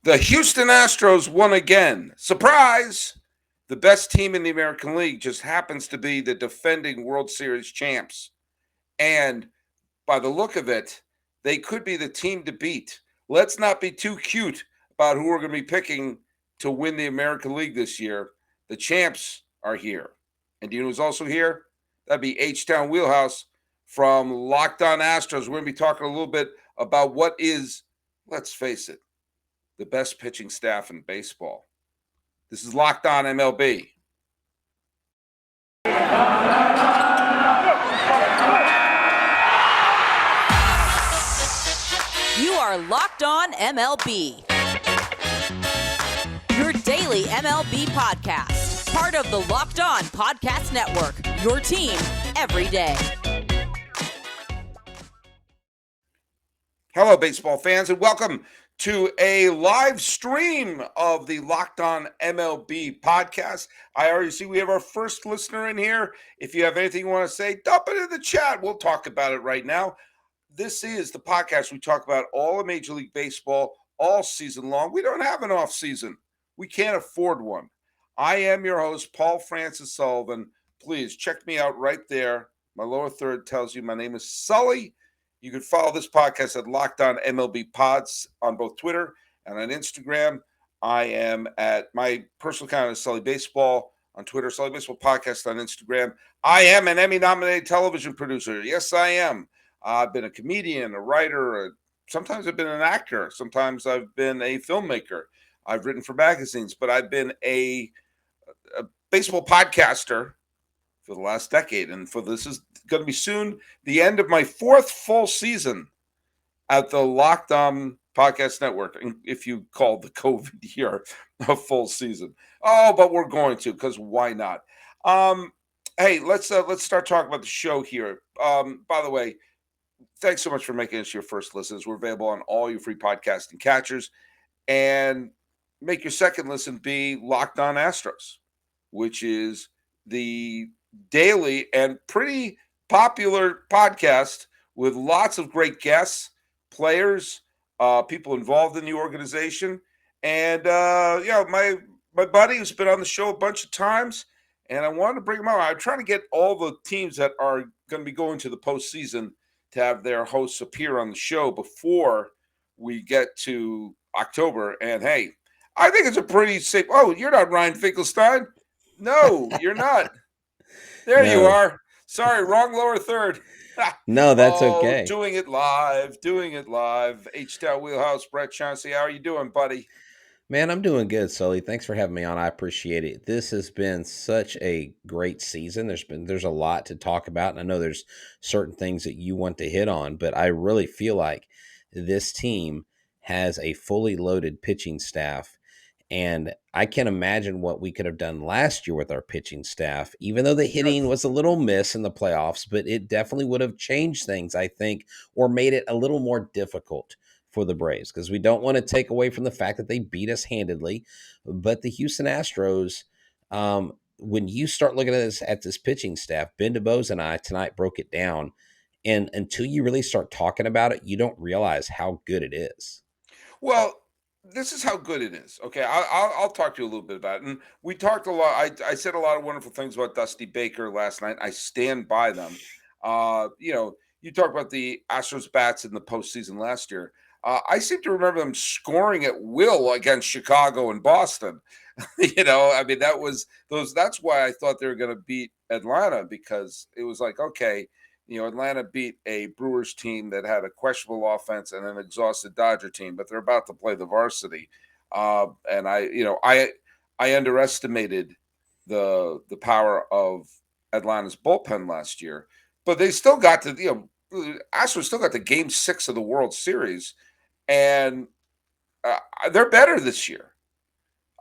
The Houston Astros won again. Surprise! The best team in the American League just happens to be the defending World Series champs. And by the look of it, they could be the team to beat. Let's not be too cute about who we're going to be picking to win the American League this year. The champs are here. And do you know who's also here? That'd be Htown Wheelhouse from Locked On Astros. We're going to be talking a little bit about what is, let's face it, the best pitching staff in baseball. This is Locked On MLB. You are Locked On MLB. Your daily MLB podcast. Part of the Locked On Podcast Network. Your team every day. Hello, baseball fans, and welcome to a live stream of the Locked On MLB podcast. I already see we have our first listener in here. If you have anything you want to say, dump it in the chat. We'll talk about it right now. This is the podcast we talk about all of Major League Baseball all season long. We don't have an off season. We can't afford one. I am your host, Paul Francis Sullivan. Please check me out right there. My lower third tells you my name is Sully. You can follow this podcast at Locked On MLB Pods on both Twitter and on Instagram. I am at my personal account is Sully Baseball on Twitter, Sully Baseball Podcast on Instagram. I am an Emmy-nominated television producer. Yes, I am. I've been a comedian, a writer. Sometimes I've been an actor. Sometimes I've been a filmmaker. I've written for magazines, but I've been a baseball podcaster for the last decade. And for this is going to be soon the end of my fourth full season at the Locked On Podcast Network, if you call the COVID year a full season. Oh, but we're going to, because why not? Hey, let's start talking about the show here. By the way, thanks so much for making us your first listens. We're available on all your free podcasting catchers. And make your second listen be Locked On Astros, which is the daily and pretty popular podcast with lots of great guests, players, people involved in the organization. And, my buddy who's been on the show a bunch of times, and I wanted to bring him on. I'm trying to get all the teams that are going to be going to the postseason to have their hosts appear on the show before we get to October. And, hey, I think it's a pretty safe. Oh, you're not Ryan Finkelstein. No, you're not. There you are. Sorry, wrong lower third. No, that's okay. Doing it live. Htown Wheelhouse, Brett Chancey. How are you doing, buddy? Man, I'm doing good, Sully. Thanks for having me on. I appreciate it. This has been such a great season. There's a lot to talk about, and I know there's certain things that you want to hit on, but I really feel like this team has a fully loaded pitching staff. And I can't imagine what we could have done last year with our pitching staff, even though the hitting was a little miss in the playoffs, but it definitely would have changed things, I think, or made it a little more difficult for the Braves, because we don't want to take away from the fact that they beat us handedly. But the Houston Astros, when you start looking at this pitching staff, Ben DeBose and I tonight broke it down. And until you really start talking about it, you don't realize how good it is. Well, this is how good it is. Okay, I'll talk to you a little bit about it. And we talked a lot. I said a lot of wonderful things about Dusty Baker last night. I stand by them. You talk about the Astros bats in the postseason last year. I seem to remember them scoring at will against Chicago and Boston. That was those. That's why I thought they were going to beat Atlanta, because it was like, okay, Atlanta beat a Brewers team that had a questionable offense and an exhausted Dodger team, but they're about to play the varsity. And I underestimated the power of Atlanta's bullpen last year, but they still got to, Astros still got to Game 6 of the World Series, and they're better this year.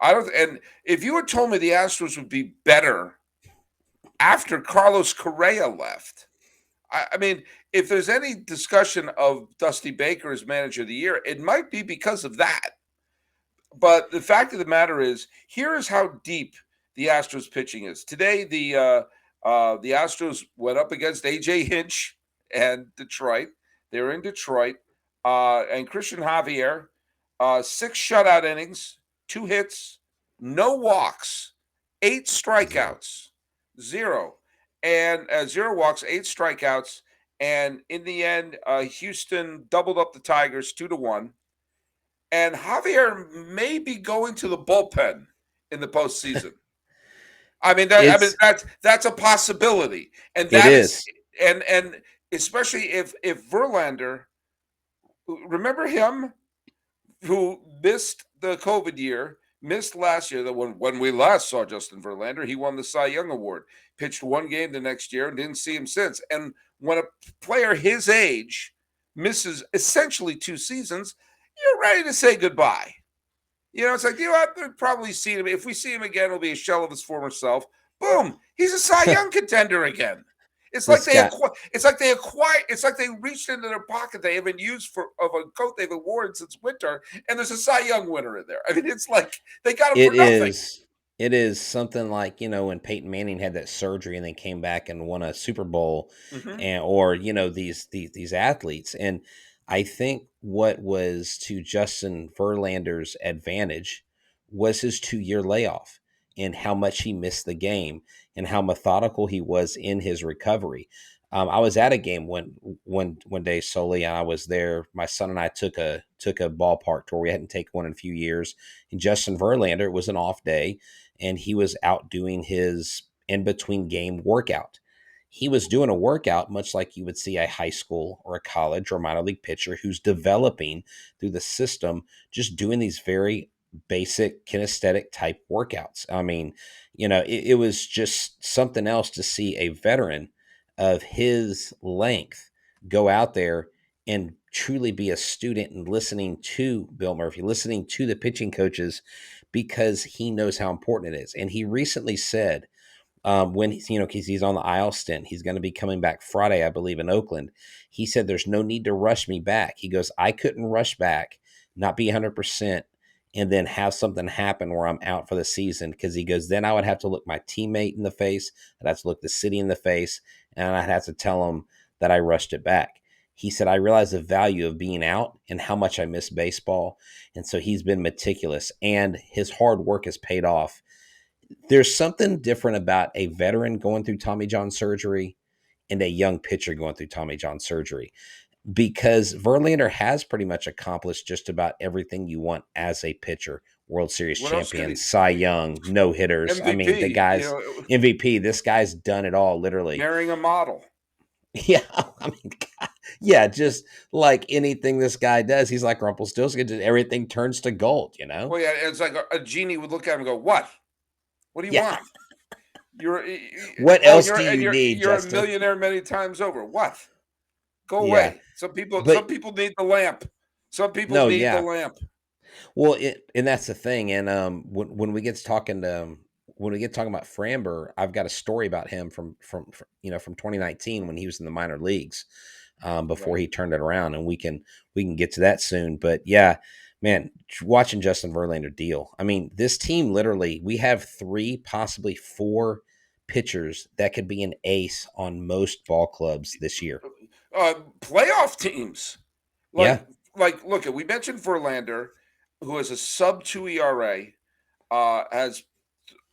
And if you had told me the Astros would be better after Carlos Correa left, I mean, if there's any discussion of Dusty Baker as manager of the year, it might be because of that. But the fact of the matter is, here is how deep the Astros pitching is. Today, the Astros went up against A.J. Hinch and Detroit. They were in Detroit. And Christian Javier 6 shutout innings, 2 hits, no walks, 8 Zero. strikeouts, 0. And 0 walks, 8 strikeouts. And in the end, Houston doubled up the Tigers 2-1. And Javier may be going to the bullpen in the postseason. It's That's a possibility, and it that is, is. and especially if Verlander, remember him, who missed the COVID year, missed last year. That when we last saw Justin Verlander, he won the Cy Young Award, pitched 1 game the next year, and didn't see him since. And when a player his age misses essentially 2 seasons, you're ready to say goodbye. It's like, I've probably seen him. If we see him again, it'll be a shell of his former self. Boom, he's a Cy Young contender again. It's like This they guy. acquire. It's like they acquired. It's like they reached into their pocket they haven't used of a coat they've worn since winter, and there's a Cy Young winner in there. I mean, it's like they got him for It nothing. is. It is something like, when Peyton Manning had that surgery and then came back and won a Super Bowl, Hmm. and or these athletes. And I think what was to Justin Verlander's advantage was his 2-year layoff and how much he missed the game and how methodical he was in his recovery. I was at a game one day, Sully, and I was there. My son and I took a ballpark tour. We hadn't taken one in a few years. And Justin Verlander, it was an off day, and he was out doing his in between game workout. He was doing a workout much like you would see a high school or a college or minor league pitcher who's developing through the system, just doing these very basic kinesthetic type workouts. I mean, it was just something else to see a veteran of his length go out there and truly be a student and listening to Bill Murphy, listening to the pitching coaches, because he knows how important it is. And he recently said, when because he's on the IL stint, he's going to be coming back Friday, I believe, in Oakland. He said, "There's no need to rush me back." He goes, "I couldn't rush back, not be 100%, and then have something happen where I'm out for the season." Because he goes, then I would have to look my teammate in the face, I'd have to look the city in the face, and I'd have to tell him that I rushed it back. He said, "I realize the value of being out and how much I miss baseball." And so he's been meticulous, and his hard work has paid off. There's something different about a veteran going through Tommy John surgery and a young pitcher going through Tommy John surgery, because Verlander has pretty much accomplished just about everything you want as a pitcher. World Series What else could champion, he? Cy Young, no hitters. I mean, the MVP. guy's MVP. This guy's done it all, literally. Marrying a model. Yeah, I mean, God, yeah, just like anything this guy does, he's like Rumpelstiltskin. Just everything turns to gold, Well, yeah, it's like a genie would look at him and go, "What? What do you Yeah. want? You're What oh, else you're do and you need, you're a Justin? millionaire many times over. What? Go Yeah, away." Some but people need the lamp. Some people no, need the yeah. lamp. Well, and that's the thing. And when we get to talking when we get talking about Framber, I've got a story about him from 2019 when he was in the minor leagues, before Right. he turned it around, and we can get to that soon. But yeah, man, watching Justin Verlander deal. I mean, this team literally, we have 3, possibly 4 pitchers that could be an ace on most ball clubs this year. Playoff teams. Yeah, Look, we mentioned Verlander, who has a sub 2 ERA, has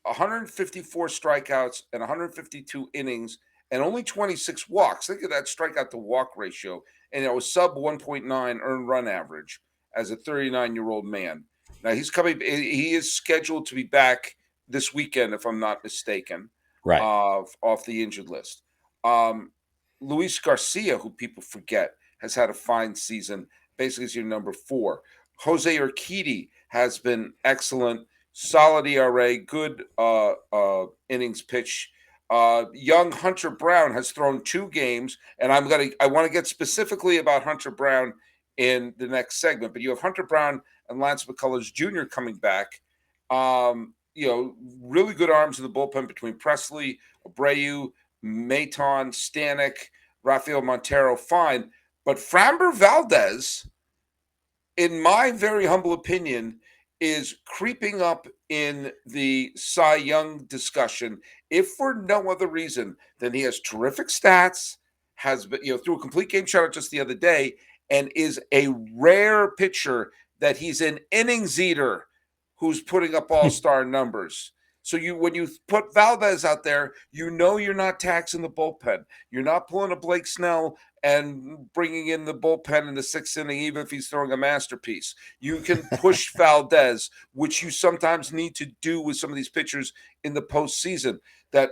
154 strikeouts and 152 innings and only 26 walks. Think of that strikeout to walk ratio, and it was sub 1.9 earned run average as a 39-year-old man. Now he's coming. He is scheduled to be back this weekend, if I'm not mistaken, right. off the injured list. Um, Luis Garcia, who people forget, has had a fine season. Basically, is your number 4. Jose Urquidy has been excellent, solid ERA, good innings pitch. Young Hunter Brown has thrown 2 games, and I want to get specifically about Hunter Brown in the next segment. But you have Hunter Brown and Lance McCullers Jr. coming back. Really good arms in the bullpen between Presley, Abreu, Htown, Stanek, Rafael Montero. Fine, but Framber Valdez, in my very humble opinion, is creeping up in the Cy Young discussion, if for no other reason than he has terrific stats, has been, threw a complete game shutout just the other day, and is a rare pitcher that he's an innings eater who's putting up all-star numbers. So when you put Valdez out there, you know you're not taxing the bullpen. You're not pulling a Blake Snell and bringing in the bullpen in the sixth inning, even if he's throwing a masterpiece. You can push Valdez, which you sometimes need to do with some of these pitchers in the postseason. That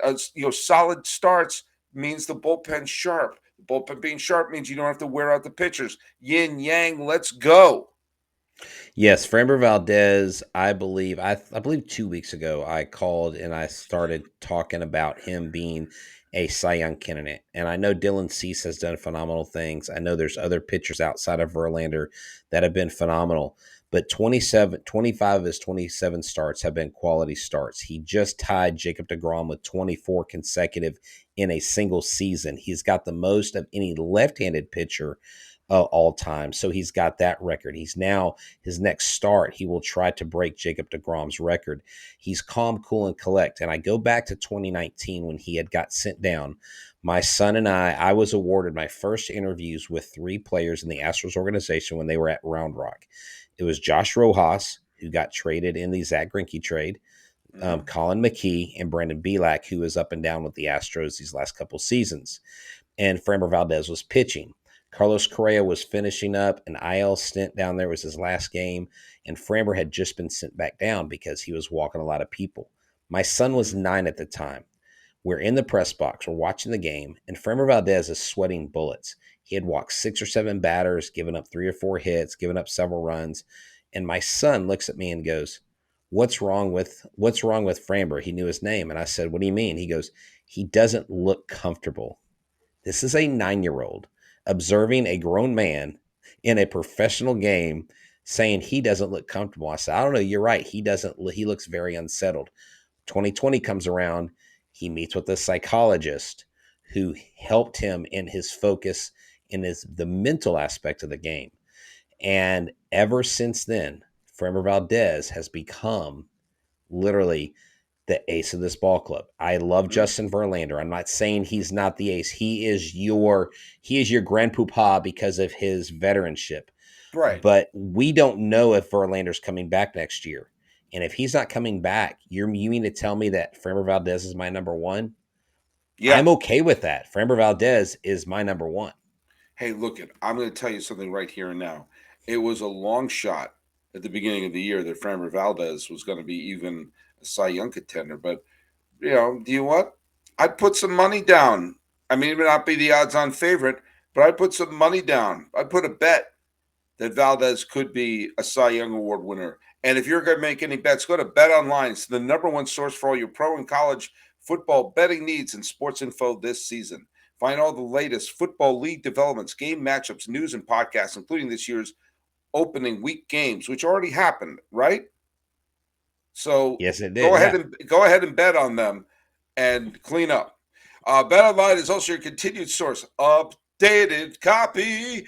solid starts means the bullpen's sharp. The bullpen being sharp means you don't have to wear out the pitchers. Yin yang, let's go. Yes, Framber Valdez, I believe 2 weeks ago I called and I started talking about him being a Cy Young candidate. And I know Dylan Cease has done phenomenal things. I know there's other pitchers outside of Verlander that have been phenomenal. But 25 of his 27 starts have been quality starts. He just tied Jacob deGrom with 24 consecutive in a single season. He's got the most of any left-handed pitcher all time. So he's got that record. He's now, his next start, he will try to break Jacob deGrom's record. He's calm, cool, and collect. And I go back to 2019 when he had got sent down. My son and I was awarded my first interviews with 3 players in the Astros organization when they were at Round Rock. It was Josh Rojas, who got traded in the Zach Greinke trade, Colin McKee, and Brandon Bielak, who is up and down with the Astros these last couple seasons. And Framber Valdez was pitching. Carlos Correa was finishing up an IL stint down there. It was his last game, and Framber had just been sent back down because he was walking a lot of people. My son was 9 at the time. We're in the press box. We're watching the game, and Framber Valdez is sweating bullets. He had walked 6 or 7 batters, given up 3 or 4 hits, given up several runs, and my son looks at me and goes, what's wrong with Framber? He knew his name, and I said, what do you mean? He goes, he doesn't look comfortable. This is a 9-year-old observing a grown man in a professional game saying he doesn't look comfortable. I said, I don't know. You're right. He looks very unsettled. 2020 comes around. He meets with a psychologist who helped him in his focus in the mental aspect of the game. And ever since then, Framber Valdez has become literally the ace of this ball club. I love Justin Verlander. I'm not saying he's not the ace. He is your grandpapa because of his veteranship. Right. But we don't know if Verlander's coming back next year. And if he's not coming back, you mean to tell me that Framber Valdez is my number one? Yeah. I'm okay with that. Framber Valdez is my number one. Hey, look, I'm going to tell you something right here and now. It was a long shot at the beginning of the year that Framber Valdez was going to be even a Cy Young contender. But, do you know what? I'd put some money down. I mean, it may not be the odds-on favorite, but I'd put some money down. I'd put a bet that Valdez could be a Cy Young Award winner. And if you're going to make any bets, go to Bet Online. It's the number one source for all your pro and college football betting needs and sports info this season. Find all the latest football league developments, game matchups, news, and podcasts, including this year's opening week games, which already happened, right? So yes, it did. Go ahead and bet on them and clean up. Bet Online is also your continued source. Updated copy.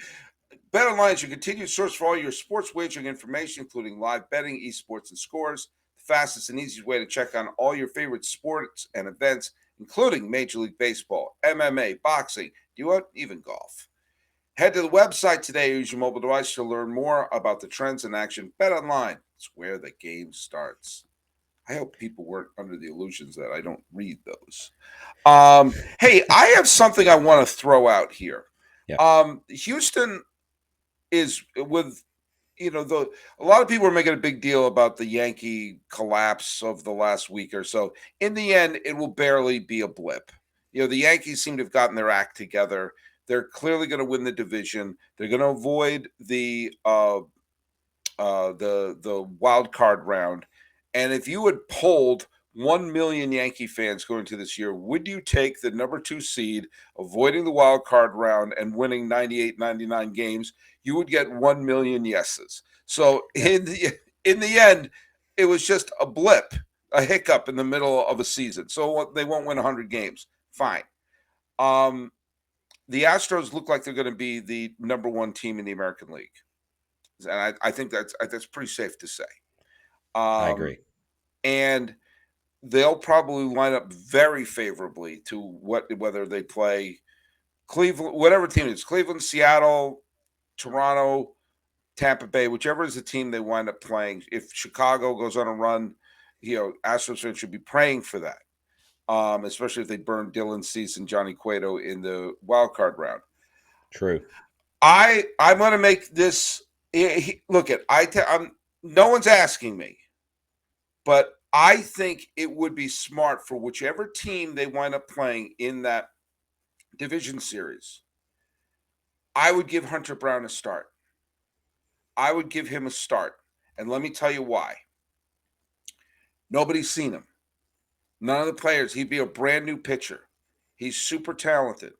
Bet Online is your continued source for all your sports wagering information, including live betting, esports, and scores. The fastest and easiest way to check on all your favorite sports and events, including Major League Baseball, MMA, boxing, even golf. Head to the website today or use your mobile device to learn more about the trends in action. Bet Online, it's where the game starts. I hope people weren't under the illusions that I don't read those. Hey, I have something I want to throw out here. Yeah. Houston is with, a lot of people are making a big deal about the Yankee collapse of the last week or so. In the end, it will barely be a blip. The Yankees seem to have gotten their act together. They're clearly going to win the division. They're going to avoid the wild card round. And if you had polled 1 million Yankee fans going to this year, would you take the number 2 seed, avoiding the wild card round and winning 98, 99 games? You would get 1 million yeses. So in the end, it was just a blip, a hiccup in the middle of a season. So they won't win 100 games. Fine. The Astros look like they're going to be the number 1 team in the American League. And I think that's pretty safe to say. I agree. And they'll probably line up very favorably to whether they play Cleveland, whatever team it is, Cleveland, Seattle, Toronto, Tampa Bay, whichever is the team they wind up playing. If Chicago goes on a run, Astros fans should be praying for that. Especially if they burn Dylan Cease and Johnny Cueto in the wild card round. True. I'm going to make this. Look at no one's asking me, but I think it would be smart for whichever team they wind up playing in that division series. I would give Hunter Brown a start. I would give him a start, and let me tell you why. Nobody's seen him. None of the players. He'd be a brand new pitcher. He's super talented.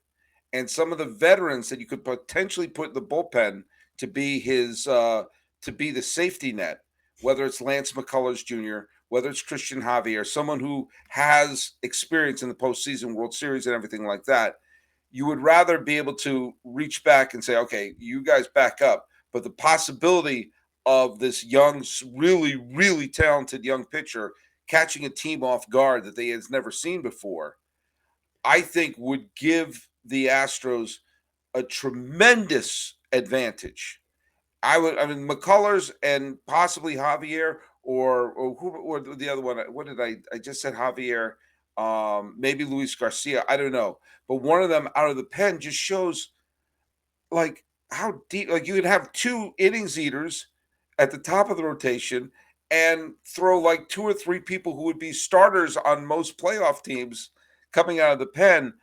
And some of the veterans that you could potentially put in the bullpen to be to be the safety net, whether it's Lance McCullers Jr., whether it's Christian Javier, someone who has experience in the postseason, World Series, and everything like that, you would rather be able to reach back and say, okay, you guys back up. But the possibility of this young, really, really talented young pitcher catching a team off guard that they has never seen before, I think would give the Astros a tremendous advantage. McCullers and possibly Javier or who or the other one. What did I just said Javier, maybe Luis Garcia. I don't know. But one of them out of the pen just shows like how deep, like you could have two innings eaters at the top of the rotation and throw like two or three people who would be starters on most playoff teams coming out of the pen.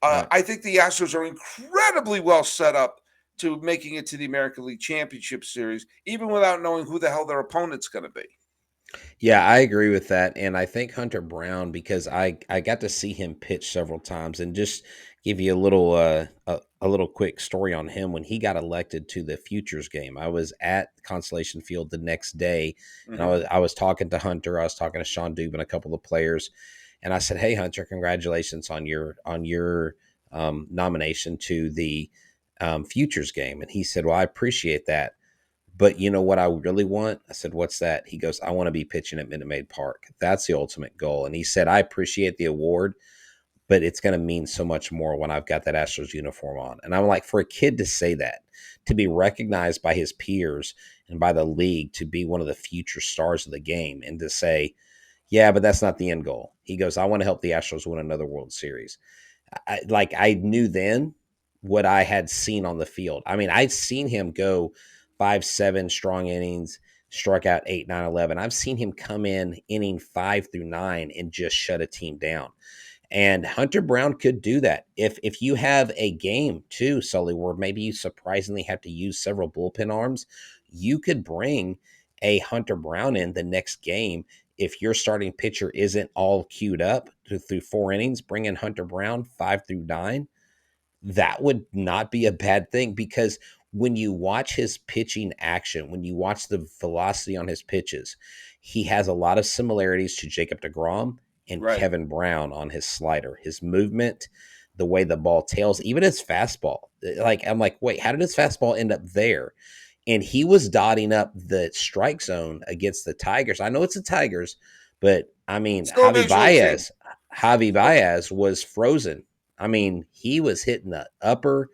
I think the Astros are incredibly well set up to making it to the American League Championship Series, even without knowing who the hell their opponent's going to be. Yeah, I agree with that. And I think Hunter Brown, because I got to see him pitch several times, and just give you a little quick story on him. When he got elected to the Futures game, I was at Constellation Field the next day, and I was talking to Hunter, I was talking to Sean Dubin, a couple of players, and I said, "Hey Hunter, congratulations on your nomination to the Futures game." And he said, "Well, I appreciate that. But you know what I really want?" I said, "What's that?" He goes, "I want to be pitching at Minute Maid Park. That's the ultimate goal." And he said, "I appreciate the award, but it's going to mean so much more when I've got that Astros uniform on." And I'm like, for a kid to say that, to be recognized by his peers and by the league to be one of the future stars of the game, and to say, "Yeah, but that's not the end goal." He goes, "I want to help the Astros win another World Series." I knew then what I had seen on the field. I mean, I'd seen him go 5-7 strong innings, struck out 8, 9, 11. I've seen him come in inning 5 through 9 and just shut a team down. And Hunter Brown could do that. If you have a game too, Sully, where maybe you surprisingly have to use several bullpen arms, you could bring a Hunter Brown in the next game. If your starting pitcher isn't all queued up through 4 innings, bring in Hunter Brown 5 through 9. That would not be a bad thing, because when you watch his pitching action, when you watch the velocity on his pitches, he has a lot of similarities to Jacob deGrom and Right. Kevin Brown on his slider, his movement, the way the ball tails, even his fastball. I'm like, wait, how did his fastball end up there? And he was dotting up the strike zone against the Tigers. I know it's the Tigers, but I mean, Still a major league team. Javi Baez was frozen. I mean, he was hitting the upper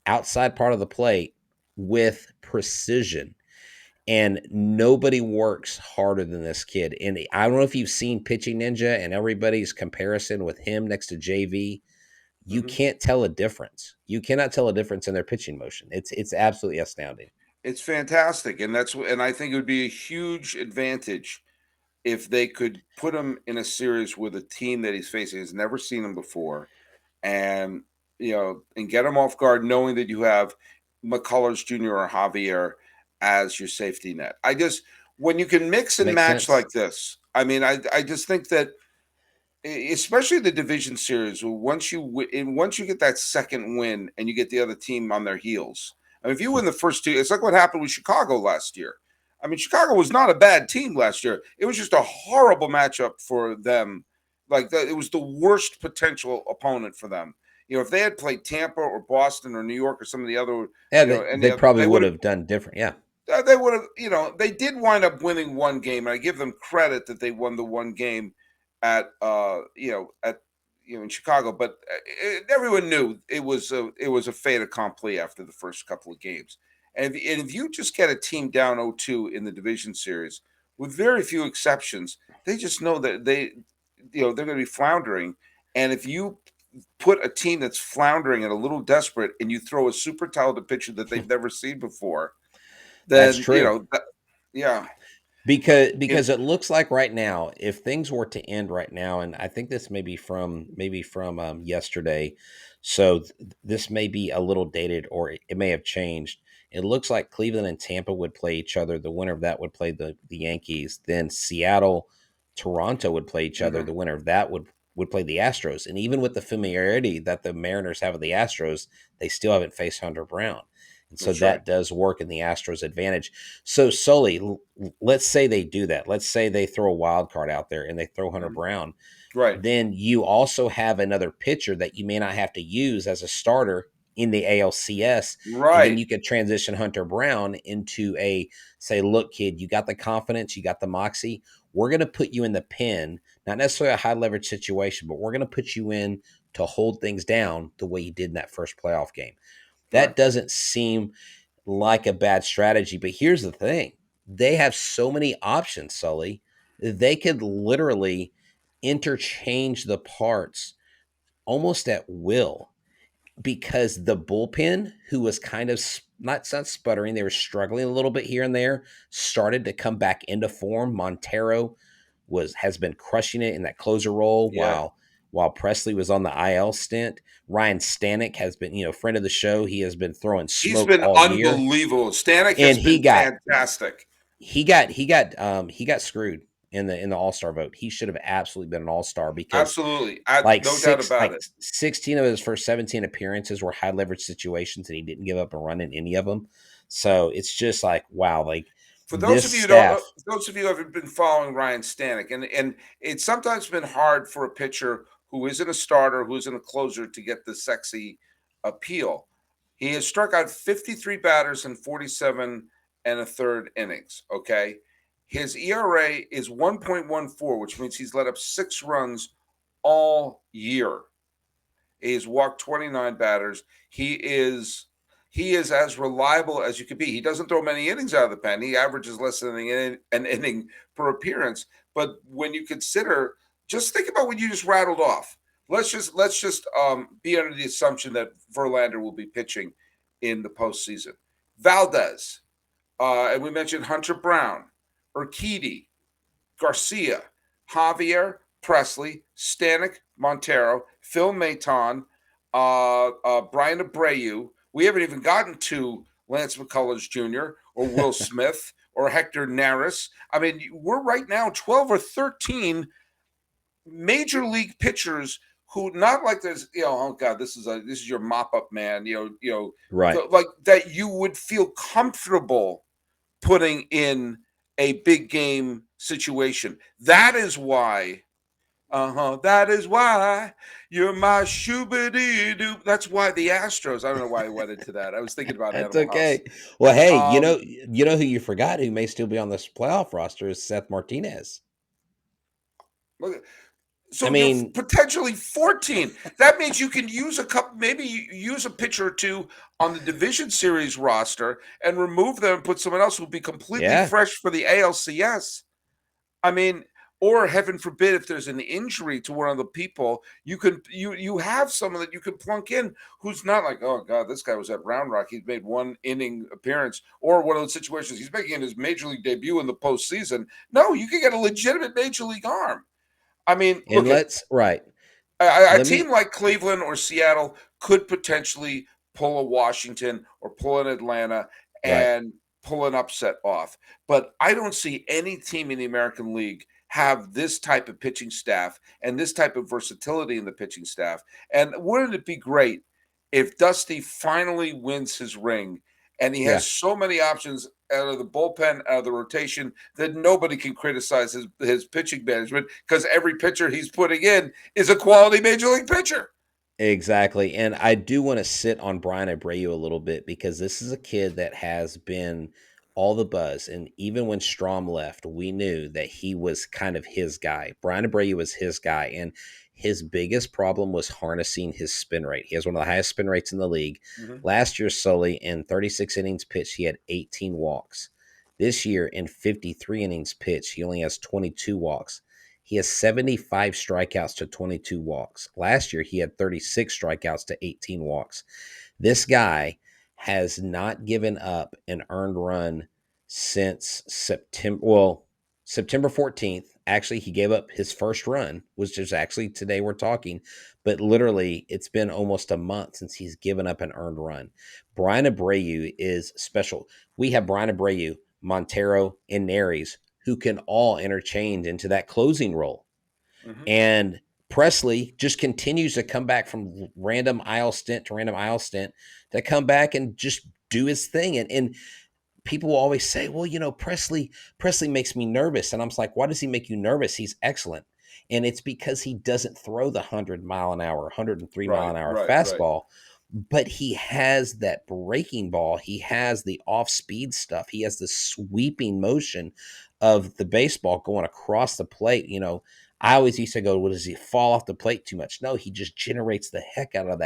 outside part of the plate with precision. And nobody works harder than this kid. And I don't know if you've seen Pitching Ninja and everybody's comparison with him next to JV. You can't tell a difference. You cannot tell a difference in their pitching motion. It's absolutely astounding. It's fantastic, and I think it would be a huge advantage if they could put him in a series with a team that he's facing has never seen him before, and and get him off guard, knowing that you have McCullers Jr. or Javier as your safety net. When you can mix and Makes match sense. like this, I mean, I just think that, especially the division series, once you get that second win and you get the other team on their heels. I mean, if you win the first two, it's like what happened with Chicago last year. I mean, Chicago was not a bad team last year. It was just a horrible matchup for them. It was the worst potential opponent for them. If they had played Tampa or Boston or New York or some of the other, Yeah, any they other, probably they would would have. have done different. Yeah. They would have, they did wind up winning one game, and I give them credit that they won the one game at, in Chicago. But everyone knew it was a fait accompli after the first couple of games. And if you just get a team down 0-2 in the division series, with very few exceptions, they just know that they're going to be floundering. And if you put a team that's floundering and a little desperate, and you throw a super talented pitcher that they've never seen before, That's then true. yeah, Because it looks like right now, if things were to end right now, and I think this may be from yesterday, so this may be a little dated, or it may have changed. It looks like Cleveland and Tampa would play each other. The winner of that would play the Yankees. Then Seattle, Toronto would play each other. mhm, The winner of that would play the Astros. And even with the familiarity that the Mariners have with the Astros, they still haven't faced Hunter Brown. And so that's right. that does work in the Astros' advantage. So Sully, let's say they do that. Let's say they throw a wild card out there and they throw Hunter Mhm. Brown. Right, Then you also have another pitcher that you may not have to use as a starter in the ALCS. And then right, you could transition Hunter Brown into say, look, kid, you got the confidence, you got the moxie. We're going to put you in the pen, not necessarily a high leverage situation, but we're going to put you in to hold things down the way you did in that first playoff game. right, That doesn't seem like a bad strategy. But here's the thing, they have so many options, Sully. They could literally interchange the parts almost at will, because the bullpen, who was kind of not sputtering, they were struggling a little bit here and there, started to come back into form. Montero has been crushing it in that closer role, yeah. while Presley was on the IL stint. Ryan Stanek has been, friend of the show. He has been throwing He's smoke been all year, unbelievable. Stanek and has been fantastic. he got screwed in the All-Star vote. He should have absolutely been an All-Star, because Absolutely, like no doubt about it. 16 of his first 17 appearances were high leverage situations, and he didn't give up a run in any of them. So it's just like, wow, like For those this of you who don't know, staff. those of you who haven't been following Ryan Stanek, and it's sometimes been hard for a pitcher who isn't a starter, who isn't a closer, to get the sexy appeal. He has struck out 53 batters in 47 and a third innings. Okay. His ERA is 1.14, which means he's let up 6 runs all year. He's walked 29 batters. He is as reliable as you could be. He doesn't throw many innings out of the pen. He averages less than an inning per appearance. But when you consider, just think about what you just rattled off. Let's just be under the assumption that Verlander will be pitching in the postseason. Valdez, and we mentioned Hunter Brown, Urquidy, Garcia, Javier, Presley, Stanek, Montero, Phil Maton, Brian Abreu. We haven't even gotten to Lance McCullers Jr. or Will Smith or Hector Neris. I mean, we're right now 12 or 13 major league pitchers who, not like this, oh God, this is your mop up man, Right. like that you would feel comfortable putting in a big game situation. That is why. That is why you're my shoobity doo. That's why the Astros. I don't know why I went into that. I was thinking about That's Animal House. okay. Well, hey, Um, who you forgot, who may still be on this playoff roster, is Seth Martinez. look, I so you're mean, potentially 14. That means you can use a couple, maybe you use a pitcher or two on the division series roster and remove them and put someone else who'll be completely yeah, fresh for the ALCS. I mean, or heaven forbid, if there's an injury to one of the people, you have someone that you could plunk in who's not like, oh God, this guy was at Round Rock. He's made one inning appearance, or one of those situations he's making his major league debut in the postseason. No, you can get a legitimate major league arm. I mean, and look at right. a Let team me like Cleveland or Seattle could potentially pull a Washington or pull an Atlanta right. and pull an upset off. But I don't see any team in the American League have this type of pitching staff and this type of versatility in the pitching staff. And wouldn't it be great if Dusty finally wins his ring and he Yeah, has so many options out of the bullpen, out of the rotation, that nobody can criticize his pitching management, because every pitcher he's putting in is a quality major league pitcher. exactly. And I do want to sit on Brian Abreu a little bit, because this is a kid that has been all the buzz. And even when Strom left, we knew that he was kind of his guy. Brian Abreu was his guy. And His biggest problem was harnessing his spin rate. He has one of the highest spin rates in the league. Mhm. Last year, Sully, in 36 innings pitched, he had 18 walks. This year, in 53 innings pitched, he only has 22 walks. He has 75 strikeouts to 22 walks. Last year, he had 36 strikeouts to 18 walks. This guy has not given up an earned run since September. Well, September 14th. Actually, he gave up his first run, which is actually today we're talking, but literally it's been almost a month since he's given up an earned run. Brian Abreu is special. We have Brian Abreu, Montero, and Neris who can all interchange into that closing role. Mhm. And Presley just continues to come back from random aisle stint to random aisle stint to come back and just do his thing. And people will always say, well, Presley makes me nervous. And I'm just like, why does he make you nervous? He's excellent. And it's because he doesn't throw the 100-mile-an-hour, 103-mile-an-hour Right. fastball, but he has that breaking ball. He has the off-speed stuff. He has the sweeping motion of the baseball going across the plate. I always used to go, well, does he fall off the plate too much? No, he just generates the heck out of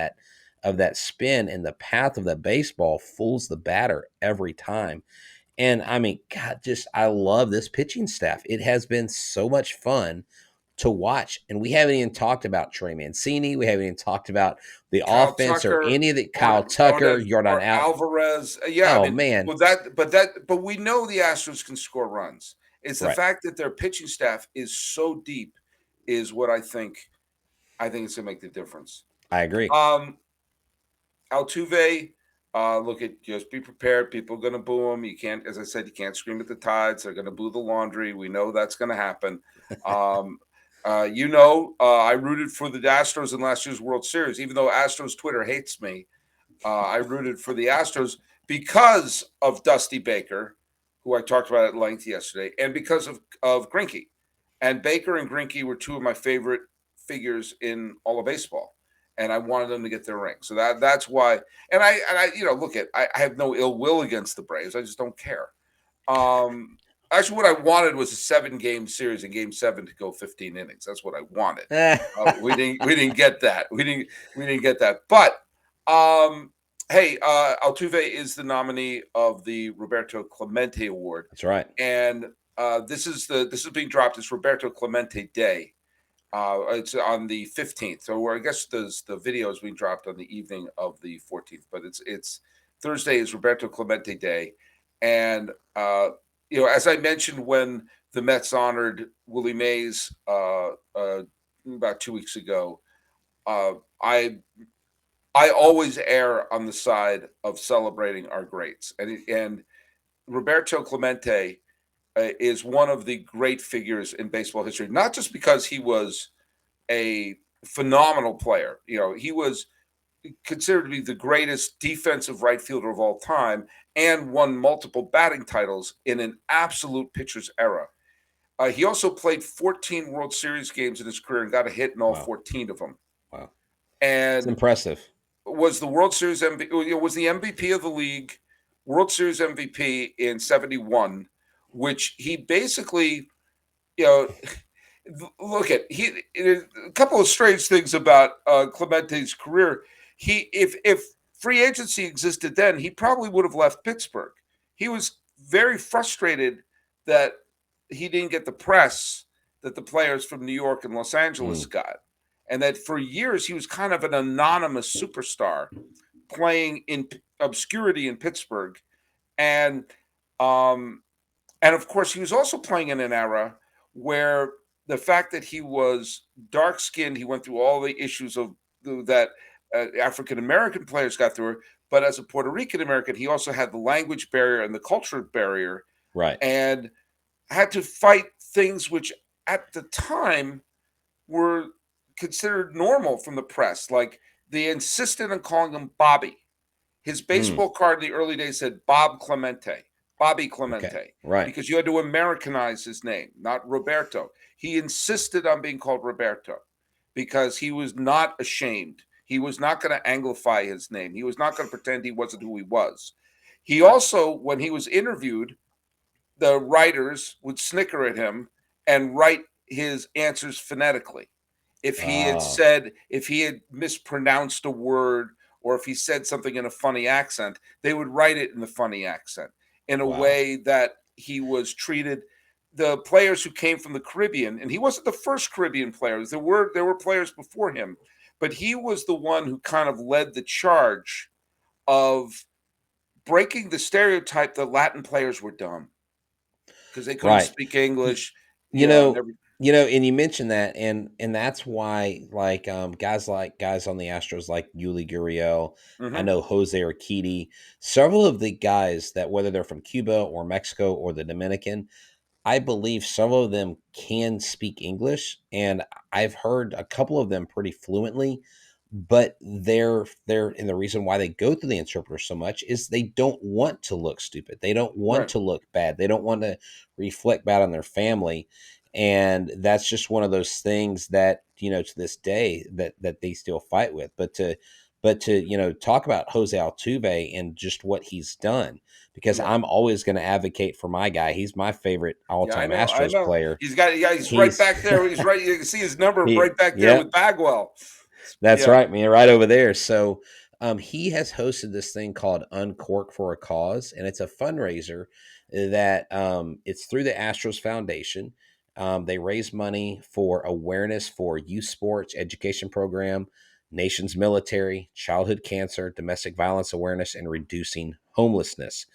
that spin, and the path of the baseball fools the batter every time. And I mean, God, I love this pitching staff. It has been so much fun to watch. And we haven't even talked about Trey Mancini. We haven't even talked about the Kyle offense or Tucker, any of the Kyle Tucker, Jordan or Out. Alvarez. Yeah, I Oh mean, man. but we know the Astros can score runs. It's the Right. fact that their pitching staff is so deep is what I think. I think it's gonna make the difference. I agree. Altuve, just be prepared. People are going to boo him. You can't, as I said, you can't scream at the tides. They're going to boo the laundry. We know that's going to happen. Um, I rooted for the Astros in last year's World Series, even though Astros Twitter hates me. I rooted for the Astros because of Dusty Baker, who I talked about at length yesterday, and because of Greinke. And Baker and Greinke were two of my favorite figures in all of baseball, and I wanted them to get their ring. So that's why. And I have no ill will against the Braves. I just don't care. Actually, what I wanted was a 7-game series in Game 7 to go 15 innings. That's what I wanted. We didn't get that. We didn't get that. But hey, Altuve is the nominee of the Roberto Clemente Award. That's right. And this is being dropped. It's Roberto Clemente Day. It's on the 15th. So I guess the video is being dropped on the evening of the 14th. But it's Thursday is Roberto Clemente Day, and as I mentioned when the Mets honored Willie Mays about 2 weeks ago, I always err on the side of celebrating our greats, and Roberto Clemente is one of the great figures in baseball history. Not just because he was a phenomenal player, he was considered to be the greatest defensive right fielder of all time and won multiple batting titles in an absolute pitcher's era. He also played 14 World Series games in his career and got a hit in all 14 of them. Wow. And It's impressive. Was the World Series MVP, was the MVP of the league, World Series MVP in 71, which he basically, look at a couple of strange things about Clemente's career. If free agency existed then, he probably would have left Pittsburgh. He was very frustrated that he didn't get the press that the players from New York and Los Angeles got, and that for years he was kind of an anonymous superstar playing in obscurity in Pittsburgh, and of course he was also playing in an era where the fact that he was dark skinned, he went through all the issues of that African American players got through. But as a Puerto Rican American, he also had the language barrier and the culture barrier, right? And had to fight things which at the time were considered normal from the press. Like they insisted on calling him Bobby. His baseball card in the early days said Bobby Clemente, okay. Right? Because you had to Americanize his name, not Roberto. He insisted on being called Roberto because he was not ashamed. He was not going to anglify his name. He was not going to pretend he wasn't who he was. He also, when he was interviewed, the writers would snicker at him and write his answers phonetically. if he had Oh, said, if he had mispronounced a word, or if he said something in a funny accent, they would write it in the funny accent in a wow. way that he was treated. The players who came from the Caribbean, and he wasn't the first Caribbean player. There were players before him, but he was the one who kind of led the charge of breaking the stereotype that Latin players were dumb because they couldn't Right. speak Y- English, You and know, every. and you mentioned that, and that's why guys on the Astros like Yuli Gurriel, I Mhm. know Jose Urquidy, several of the guys that whether they're from Cuba or Mexico or the Dominican, I believe some of them can speak English, and I've heard a couple of them pretty fluently. But they're and the reason why they go through the interpreter so much is they don't want to look stupid. They don't want Right. to look bad. They don't want to reflect bad on their family, and that's just one of those things that to this day that they still fight with. But to talk about Jose Altuve and just what he's done because Yeah. I'm always going to advocate for my guy. He's my favorite Yeah, I all-time know. I Astros know. player. He's got. Yeah, he's right He's back there. He's right. You can see his number he right back there with yep, Bagwell. that's Yeah. right, man, right over there. So he has hosted this thing called Uncork for a Cause, and it's a fundraiser that it's through the Astros Foundation. They raise money for awareness for youth sports education program, nation's military, childhood cancer, domestic violence awareness, and reducing homelessness.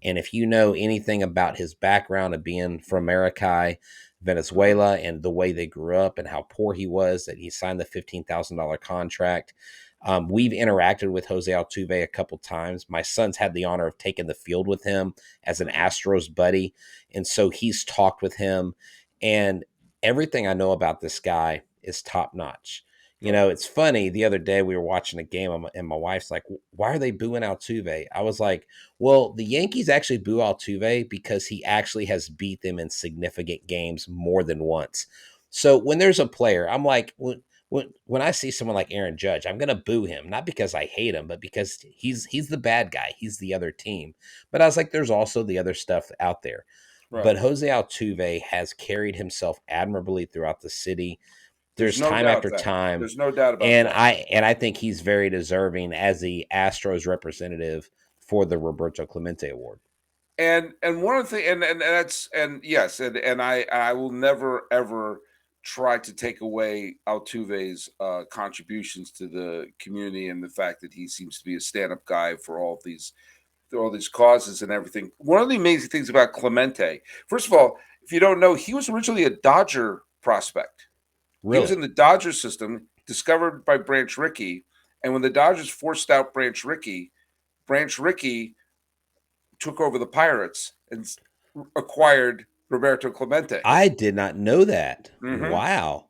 And if you know anything about his background of being from Maracay, Mhm. Venezuela, and the way they grew up and how poor he was, that he signed the $15,000 contract. We've interacted with Jose Altuve a couple times. My son's had the honor of taking the field with him as an Mhm. Astros buddy. And so he's talked with him. And everything I know about this guy is top notch. Good. It's funny. The other day we were watching a game, and my wife's like, "Why are they booing Altuve?" I was like, well, the Yankees actually boo Altuve because he actually has beat them in significant games more than once. So when there's a player, I'm like, when I see someone like Aaron Judge, I'm gonna boo him, not because I hate him, but because he's the bad guy. He's the other team. But I was like, there's also the other stuff out there. Right. But Jose Altuve has carried himself admirably throughout the city. There's There's no time doubt after that. time, There's no doubt about and that. I think he's very deserving as the Astros representative for the Roberto Clemente Award. And one of the thing, and that's, and yes, and I will never ever try to take away Altuve's contributions to the community and the fact that he seems to be a stand-up guy for all these causes and everything. One of the amazing things about Clemente, first of all, if you don't know, he was originally a Dodger prospect. He was in Really? the Dodger system, discovered by Branch Rickey, and when the Dodgers forced out Branch Rickey took over the Pirates and acquired Roberto Clemente. I did not know that. Hmm. Wow.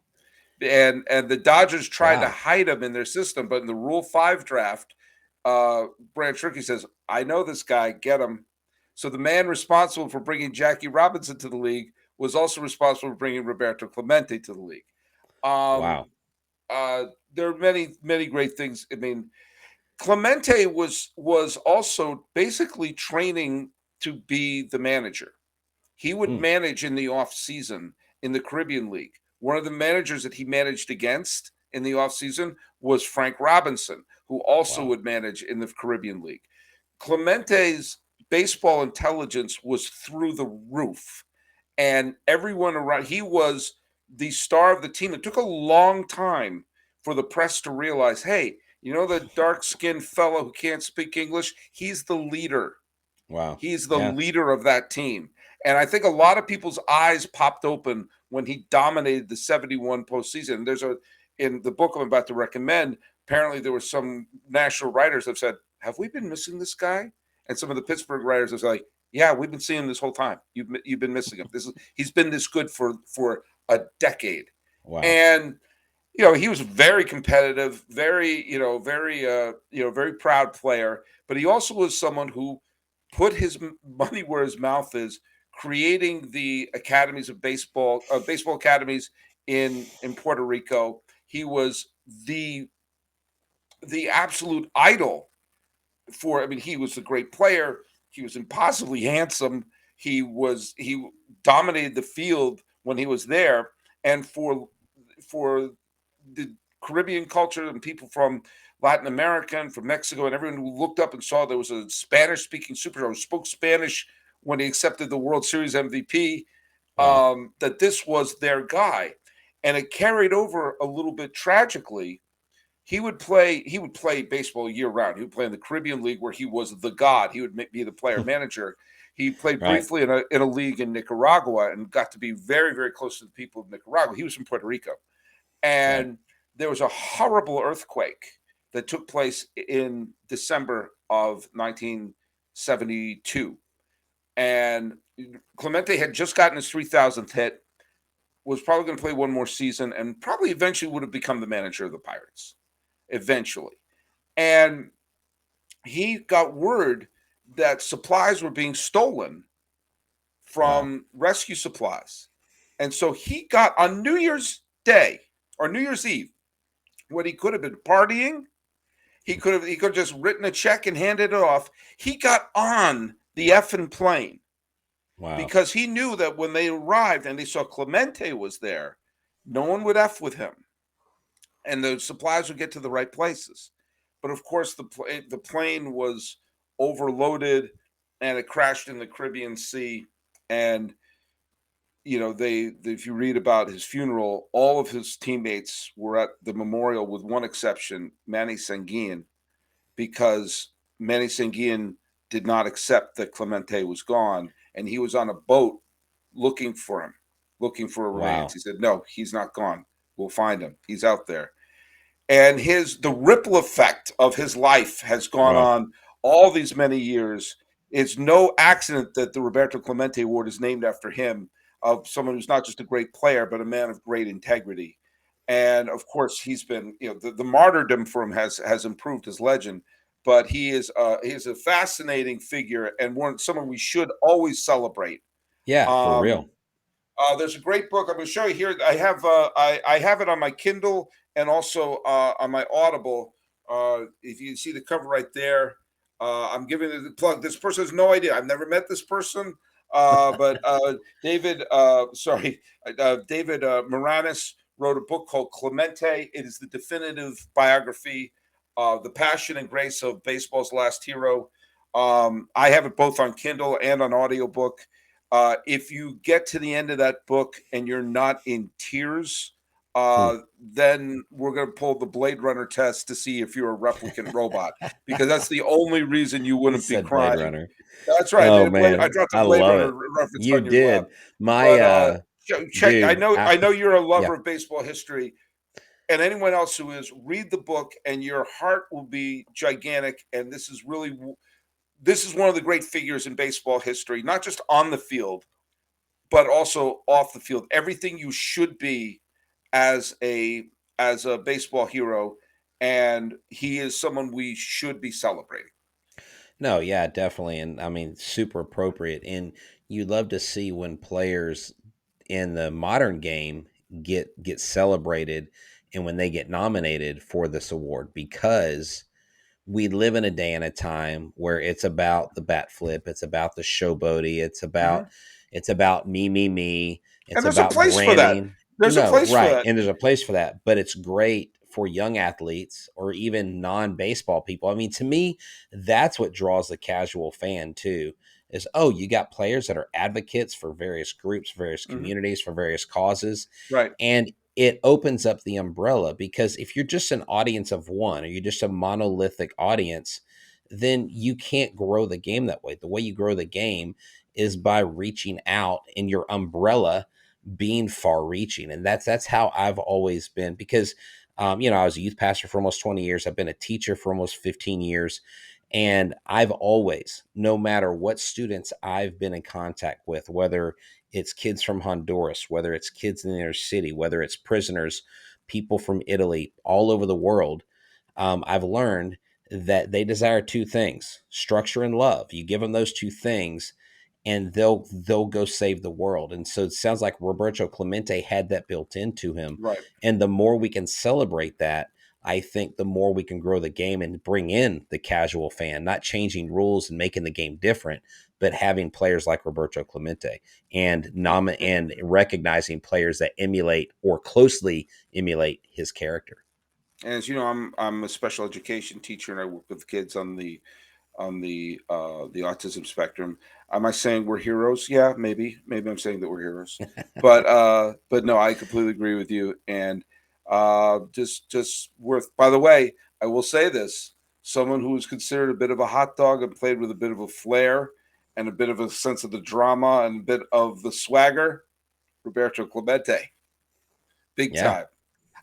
And the Dodgers tried to Wow. hide him in their system, but in the Rule 5 draft, Branch Rickey says, I know this guy, get him. So the man responsible for bringing Jackie Robinson to the league was also responsible for bringing Roberto Clemente to the league. Um, Wow. uh, there are many, many great things. I mean, Clemente was also basically training to be the manager. He would Hmm. manage in the off season in the Caribbean League. One of the managers that he managed against in the off season was Frank Robinson, who also Wow. would manage in the Caribbean League. Clemente's baseball intelligence was through the roof, and everyone around, he was the star of the team. It took a long time for the press to realize, hey, you know, the dark skinned fellow who can't speak English, he's the leader. Wow. He's the Yeah. leader of that team. And I think a lot of people's eyes popped open when he dominated the 71 postseason. In the book I'm about to recommend, apparently there were some national writers that have said, have we been missing this guy? And some of the Pittsburgh writers have said, like, yeah, we've been seeing him this whole time. You've been missing him. He's been this good for a decade. Wow. And he was very competitive, very, very proud player, but he also was someone who put his money where his mouth is, creating the academies of baseball academies in Puerto Rico. He was the absolute idol for. I mean, he was a great player. He was impossibly handsome. He dominated the field when he was there, and for the Caribbean culture and people from Latin America and from Mexico and everyone who looked up and saw there was a Spanish-speaking superstar who spoke Spanish when he accepted the World Series MVP, Wow. that this was their guy. And it carried over a little bit tragically. He would play baseball year round. He would play in the Caribbean League where he was the god. He would be the player manager. He played Right. briefly in a league in Nicaragua and got to be very, very close to the people of Nicaragua. He was from Puerto Rico. Right. And there was a horrible earthquake that took place in December of 1972. And Clemente had just gotten his 3,000th hit, was probably going to play one more season, and probably eventually would have become the manager of the Pirates. Eventually. And he got word that supplies were being stolen from rescue supplies. And so he got on New Year's Day or New Year's Eve, when he could have been partying, he could have just written a check and handed it off. He got on the effing plane Wow. because he knew that when they arrived and they saw Clemente was there, no one would F with him. And the supplies would get to the right places. But of course, the plane was overloaded and it crashed in the Caribbean Sea. And if you read about his funeral, all of his teammates were at the memorial with one exception, Manny Sanguin, because Manny Sanguin did not accept that Clemente was gone, and he was on a boat looking for him, looking for a remains. Wow. He said, "No, he's not gone. We'll find him. He's out there." And the ripple effect of his life has gone Wow. on all these many years. It's no accident that the Roberto Clemente Award is named after him, of someone who's not just a great player, but a man of great integrity. And of course, he's been, the martyrdom for him has improved his legend. But he is a fascinating figure and someone we should always celebrate. Yeah, for real. There's a great book I'm going to show you here. I have it on my Kindle and also on my Audible. If you see the cover right there, I'm giving it the plug. This person has no idea. I've never met this person, but David Moranis wrote a book called Clemente. It is the definitive biography of the passion and grace of baseball's last hero. I have it both on Kindle and on audiobook. If you get to the end of that book and you're not in tears, then we're going to pull the Blade Runner test to see if you're a replicant robot, because that's the only reason you He wouldn't be said Blade crying. Runner. That's right. Oh I man, dropped a I Blade love Runner it. reference You on your lap. did. My But check. I dude, know you're a lover yeah. of baseball history, and anyone else who is, read the book, and your heart will be gigantic. And this is one of the great figures in baseball history, not just on the field, but also off the field. Everything you should be as a baseball hero, and he is someone we should be celebrating. No, yeah, definitely. And I mean, super appropriate. And you love to see when players in the modern game get celebrated and when they get nominated for this award, because we live in a day and a time where it's about the bat flip, it's about the showboaty, Mhm. it's about me, And it's there's a about place for that. branding. There's a No, place for right. that. And there's a place for that, but it's great for young athletes or even non-baseball people. I mean, to me, that's what draws the casual fan too. Is, oh, you got players that are advocates for various groups, various Mhm. communities, for various causes. Right. And it opens up the umbrella, because if you're just an audience of one, or you're just a monolithic audience, then you can't grow the game that way. The way you grow the game is by reaching out, and your umbrella being far reaching. And that's how I've always been, because I was a youth pastor for almost 20 years. I've been a teacher for almost 15 years. And I've always, no matter what students I've been in contact with, whether it's kids from Honduras, whether it's kids in the inner city, whether it's prisoners, people from Italy, all over the world, I've learned that they desire two things: structure and love. You give them those two things, and they'll go save the world. And so it sounds like Roberto Clemente had that built into him. Right. And the more we can celebrate that, I think the more we can grow the game and bring in the casual fan, not changing rules and making the game different, but having players like Roberto Clemente and recognizing players that emulate or closely emulate his character. And as you know, I'm a special education teacher, and I work with kids on the autism spectrum. Am I saying we're heroes? Yeah, maybe I'm saying that we're heroes, but no, I completely agree with you. And just worth. By the way, I will say this: someone who was considered a bit of a hot dog and played with a bit of a flair and a bit of a sense of the drama and a bit of the swagger, Roberto Clemente, big Yeah. time.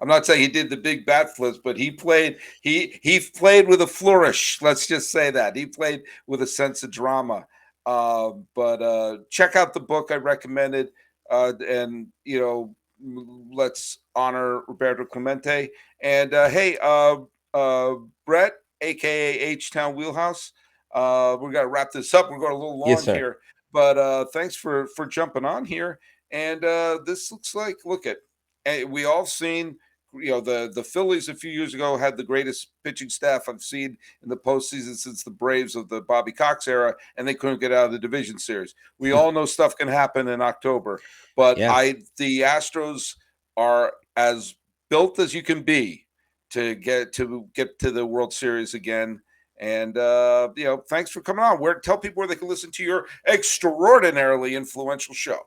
I'm not saying he did the big bat flips, but he played with a flourish. Let's just say that he played with a sense of drama. But check out the book I recommended, and let's honor Roberto Clemente. And hey, Brett, aka Htown Wheelhouse, we got to wrap this up. We're going a little long Yes, sir. here, but thanks for jumping on here. And this looks like we all seen the Phillies a few years ago had the greatest pitching staff I've seen in the postseason since the Braves of the Bobby Cox era, and they couldn't get out of the division series. We all know stuff can happen in October, but Yeah. the Astros are as built as you can be to get to the World Series again. And thanks for coming on. Tell people where they can listen to your extraordinarily influential show.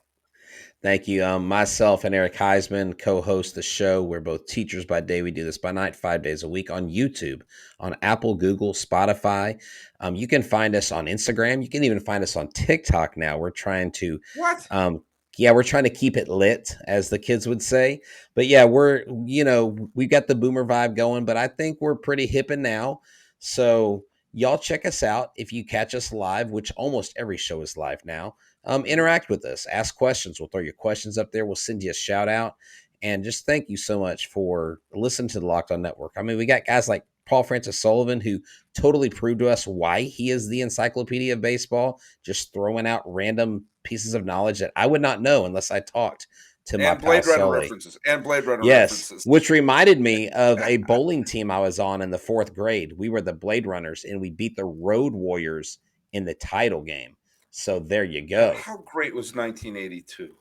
Thank you. Myself and Eric Huysman co-host the show. We're both teachers by day. We do this by night, 5 days a week on YouTube, on Apple, Google, Spotify. You can find us on Instagram. You can even find us on TikTok now. We're trying to we're trying to keep it lit, as the kids would say. But yeah, we've got the boomer vibe going, but I think we're pretty hip and now. So y'all check us out if you catch us live, which almost every show is live now. Interact with us, ask questions. We'll throw your questions up there. We'll send you a shout out. And just thank you so much for listening to the Locked On Network. I mean, we got guys like Paul Francis Sullivan, who totally proved to us why he is the encyclopedia of baseball, just throwing out random pieces of knowledge that I would not know unless I talked to my pal Sully. And Blade Runner yes, references. Which reminded me of a bowling team I was on in the 4th grade. We were the Blade Runners, and we beat the Road Warriors in the title game. So there you go. How great was 1982?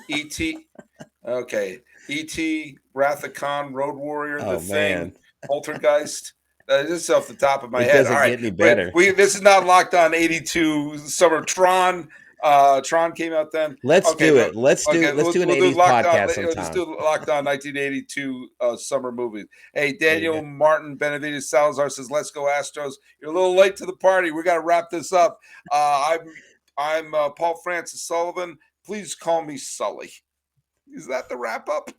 E.T. Okay. E.T., Wrath of Khan, Road Warrior, The Thing, Poltergeist. This is off the top of my head. Doesn't get any better. This is not Locked On 82 Summer. Tron came out then. Let's do it. Let's do an 80s podcast sometime. Let's do Locked On 1982 summer movies. Hey, Daniel Martin Benavides Salazar says, "Let's go Astros." You're a little late to the party. We got to wrap this up. I'm Paul Francis Sullivan. Please call me Sully. Is that the wrap up?